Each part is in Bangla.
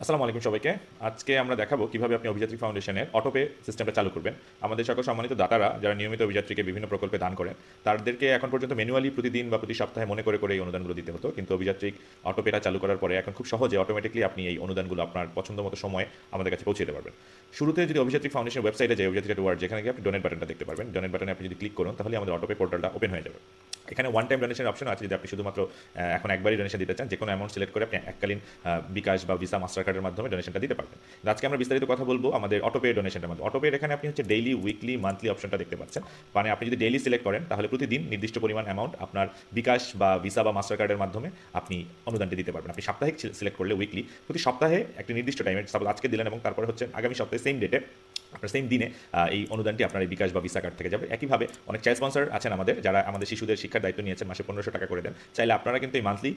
আসসালামু আলাইকুম সবাইকে। আজকে আমরা দেখাবো কিভাবে আপনি অভিযাত্রী ফাউন্ডেশনের অটোপে সিস্টেমটা চালু করবেন। আমাদের সকল সম্মানিত দাতারা যারা নিয়মিত অভিযাত্রীকে বিভিন্ন প্রকল্পে দান করেন, তাদেরকে এখন পর্যন্ত ম্যানুয়ালি প্রতিদিন বা প্রতি সপ্তাহে মনে করে এই অনুদানগুলো দিতে হতো। কিন্তু অভিযাত্রিক অটোপেটা চালু করার পরে এখন খুব সহজে অটোমেটিকলি আপনি এই অনুদানগুলো আপনার পছন্দমতো সময়ে আমাদের কাছে পৌঁছে দিতে পারবেন। শুরুতে যদি অভিযাত্রী ফাউন্ডেশনের ওয়েবসাইটে যায় অভিযাত্রী.org, যেখানে গিয়ে আপনি ডোনেট বাটনটা দেখতে পারবেন। ডোনেট বাটনে আপনি যদি ক্লিক করুন তাহলে আমাদের অটোপে পোর্টালটা ওপেন হয়ে যাবে। এখানে ওয়ান টাইম ডোনেশনের অপশন আছে। যদি আপনি শুধুমাত্র এখন একবারই ডোনেশন দিতে চান, যে কোনো অ্যামাউন্ট সিলেক্ট করে আপনি এককালীন বিকাশ বা ভিসা মাস্টার কার্ডের মাধ্যমে ডোনেশনটা দিতে পারবেন। আজকে আমরা বিস্তারিত কথা বলবো আমাদের অটোপে ডোনেশনের মধ্যে। অটোপে এখানে আপনি হচ্ছে ডেইলি, উইকলি, মান্থলি অপশনটা দেখতে পাচ্ছেন। মানে আপনি যদি ডেইলি সিলেক্ট করেন তাহলে প্রতিদিন নির্দিষ্ট পরিমাণ অ্যামাউন্ট আপনার বিকাশ বা ভিসা বা মাস্টার কার্ডের মাধ্যমে আপনি অনুদানটি দিতে পারবেন। আপনি সাপ্তাহিক সিলেক্ট করলে উইকলি, প্রতি সপ্তাহে একটি নির্দিষ্ট টাইমে, সাপোজ আজকে দিলেন এবং তারপরে হচ্ছে আগামী সপ্তাহে সেম ডেটে আপনার সেম দিনে এই অনুদানটি আপনার এই বিকাশ বা ভিসা কার্ড থেকে যাবে। একইভাবে অনেক চাইল্ড স্পন্সর আছেন আমাদের, যারা আমাদের শিশুদের শিক্ষার দায়িত্ব নিয়েছেন, মাসে 1500 টাকা করে দেন। চাইলে আপনারা কিন্তু এই মান্থলি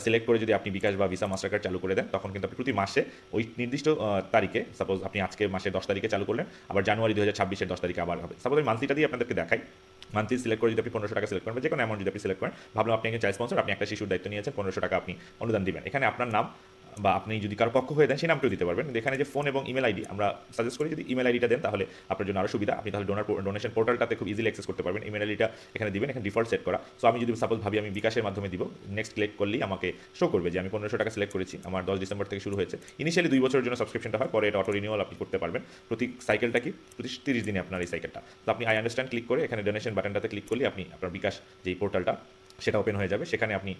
সিলেক্ট করে যদি আপনি বিকাশ বা ভিসা মাস্টার কার্ড চালু করে দেন, তখন কিন্তু আপনি প্রতি মাসে ওই নির্দিষ্ট তারিখে, সাপোজ আপনি আজকে মাসের 10 তারিখে চালু করলেন, আবার জানুয়ারি 2026-এর 10 তারিখে আবার হবে। সাপোজ আমি মান্থলিটা দিয়ে আপনাদেরকে দেখাই। মান্থলি সিলেক্ট করে যদি আপনি 1500 টাকা সিলেক্ট করেন, যে কোনো অ্যামাউন্ট যদি আপনি সিলেক্ট করেন, ভাবলাম আপনি একজন চাইল্ড স্পন্সর, আপনি একটা শিশুর দায়িত্ব নিয়েছেন, 1500 টাকা আপনি অনুদান দিবেন। এখানে আপনার নাম বা আপনি যদি কারো পক্ষ হয়ে দেন সেই নামটাও দিতে পারবেন। এখানে যে ফোন এবং ইমেল আইডি আমরা সাজেস্ট করি, যদি ইমেল আইডিটা দেন তাহলে আপনার জন্য আরও সুবিধা। আপনি তাহলে ডোনেশন পোর্টালটাতে খুব ইজিলি অ্যাক্সেস করতে পারবেন। ইমেল আইডিটা এখানে দিবেন, এখানে ডিফল্ট সেট করা। সো আমি যদি সাপোজ ভাবি আমি বিকাশের মাধ্যমে দিব, নেক্সট ক্লিক করলেই আমাকে শো করবে যে আমি 1500 টাকা সিলেক্ট করেছি, আমার 10 ডিসেম্বর থেকে শুরু হয়েছে। ইনিশিয়ালি 2 বছরের জন্য সাবস্ক্রিপশনটা হয়, পরে এটা অটো রিনিউয়াল আপনি করতে পারবেন। প্রতি সাইকেলটা কি, প্রতি 30 দিনে আপনার এই সাইকেলটা। তো আপনি আই আন্ডারস্ট্যান্ড ক্লিক করে এখানে ডোনেশন বাটনটাতে ক্লিক করলে আপনি আপনার বিকাশ যেই পোর্টালটা সেটা ওপেন হয়ে যাবে। সেখানে আপনি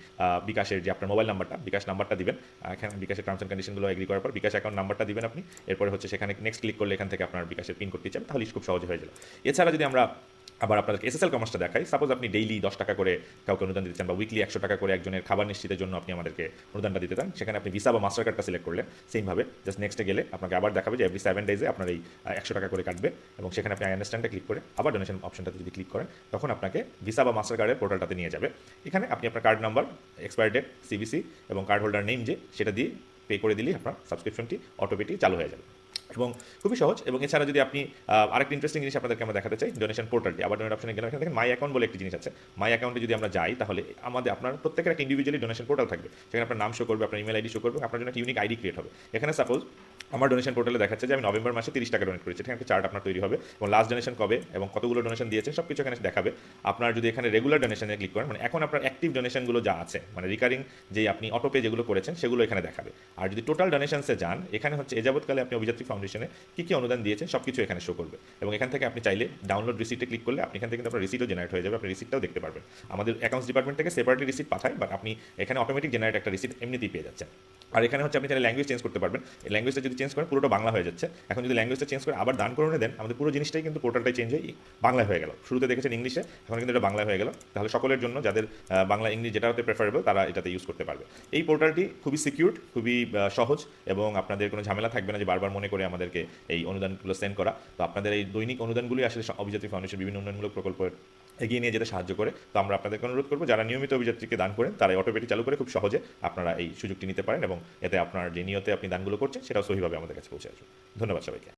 বিকাশের যে আপনার মোবাইল নাম্বারটা, বিকাশ নাম্বারটা দিবেন। এখানে বিকাশের টার্মস অ্যান্ড কন্ডিশনগুলো এগ্রি করার পর বিকাশ অ্যাকাউন্ট নাম্বারটা দিবেন আপনি। এরপরে হচ্ছে সেখানে নেক্সট ক্লিক করলে এখান থেকে আপনার বিকাশের পিন করতে চান, তাহলে খুব সহজে হয়ে যাবে। এছাড়া যদি আমরা আবার আপনাদেরকে এসএসএল কমার্সটা দেখাই, সাপোজ আপনি ডেইলি 10 টাকা করে কাউকে অনুদান দিতে চান, বা উইকলি 100 টাকা করে একজনের খাবার নিশ্চিতের জন্য আপনি আমাদেরকে অনুদানটা দিতে চান, সেখানে আপনি ভিসা বা মাস্টার কার্ডটা সিলেক্ট করলে সেমভাবে জাস্ট নেক্সটে গেলে আপনাকে আবার দেখাবে যে এভরি 7 ডেজে আপনার এই 100 টাকা করে কাটবে, এবং সেখানে আপনি আই আন্ডারস্ট্যান্ডে ক্লিক করে আবার ডোনেশন অপশনটাতে যদি ক্লিক করেন, তখন আপনাকে ভিসা বা মাস্টার কার্ডের পোর্টালটাতে নিয়ে যাবে। এখানে আপনি আপনার কার্ড নাম্বার, এক্সপায়ার ডেট, সিবিসি এবং কার্ড হোল্ডার নেম যে সেটা দিয়ে পে করে দিলেই আপনার সাবস্ক্রিপশনটি অটোমেটি চালু হয়ে যাবে এবং খুবই সহজ। এবং এছাড়া যদি আপনি আরেকটি ইন্টারেস্টিং জিনিস আপনাদেরকে আমরা দেখাতে চাই, ডোনেশন পোর্টালটি। আবার ডোনেট অপশনে গেলে এখানে দেখেন মাই অ্যাকাউন্ট বলে একটি জিনিস আছে। মাই অ্যাকাউন্টে যদি আমরা যাই তাহলে আপনার প্রত্যেকের একটা ইন্ডিভিজুয়ালি ডোনেশন পোর্টাল থাকবে। সেখানে আপনার নাম শো করবে, আপনার ইমেল আইডি শো করবে, আপনার জন্য একটা ইউনিক আইডি ক্রিয়েট হবে। এখানে সাপোজ আমার ডোনেশন পোর্টালে দেখাচ্ছে যে আমি নভেম্বর মাসে 30 টাকা ডোনেট করেছি। এখানে একটা চার্ট আপনার তৈরি হবে এবং লাস্ট ডোনেশন কবে এবং কতগুলো ডোনেশন দিয়েছেন সব কিছু এখানে দেখাবে। আপনার যদি এখানে রেগুলার ডোনেশনে ক্লিক করেন, মানে এখন আপনার অ্যাক্টিভ ডোনেশনগুলো যা আছে, মানে রিকারিং যে আপনি অটোপে যেগুলো করেছেন সেগুলো এখানে দেখাবে। আর যদি টোটাল ডোনেশনসে যান, এখানে হচ্ছে এ যাবৎকালে আপনি অভিযাত্রী ফাউন্ডেশনে কী অনুদান দিয়েছেন সব কিছু এখানে শো করবে। এবং এখান থেকে আপনি চাইলে ডাউনলোড রিসিটে ক্লিক করলে আপনি এখান থেকে কিন্তু আপনার রিসিটও জেনারেট হয়ে যাবে, আপনি রিসিটটাও দেখতে পারবেন। আমাদের অ্যাকাউন্টস ডিপার্টমেন্ট থেকে সেপারেটলি রিসিট পাঠায়, বাট আপনি এখানে অটোমেটিক জেনারেট একটা রিসিট এমনিতেই পেয়ে যাচ্ছেন। আর এখানে হচ্ছে আপনি চাইলে ল্যাঙ্গুয়েজ চেঞ্জ করতে পারবেন। এই ল্যাঙ্গুয়েজটা যদি চেঞ্জ করেন পুরোটা বাংলা হয়ে যাচ্ছে। এখন যদি ল্যাঙ্গুয়েজটা চেঞ্জ করে আবার দান করে দেন, আমাদের পুরো জিনিসটাই কিন্তু পোর্টালটাই চেঞ্জ হয়ে বাংলায় হয়ে গেল। শুরুতে দেখেছেন ইংলিশে, এখন কিন্তু এটা বাংলায় হয়ে গেল। তাহলে সকলের জন্য যাদের বাংলা ইংলিশ যেটা হতে প্রেফারেবল তারা এটাতে ইউজ করতে পারবে। এই পোর্টালটি খুবই সিকিউর, খুবই সহজ, এবং আপনাদের কোনো ঝামেলা থাকবে না যে বারবার মনে করে আমাদেরকে এই অনুদানগুলো সেন্ড করা। তো আপনাদের এই দৈনিক অনুদানগুলি আসলে অভিযাত্রী ফাউন্ডেশন বিভিন্ন উন্নয়নমূলক প্রকল্প এগিয়ে নিয়ে যেতে সাহায্য করে। তো আমরা আপনাদেরকে অনুরোধ করবো, যারা নিয়মিত অভিযাত্রীকে দান করেন তারা অটোপেটি চালু করে খুব সহজে আপনারা এই সুযোগটি নিতে পারেন, এবং এতে আপনার যে নিয়তে আপনি দানগুলো করছেন সেটাও সহিভাবে আমাদের কাছে পৌঁছে আসবে। ধন্যবাদ সবাইকে।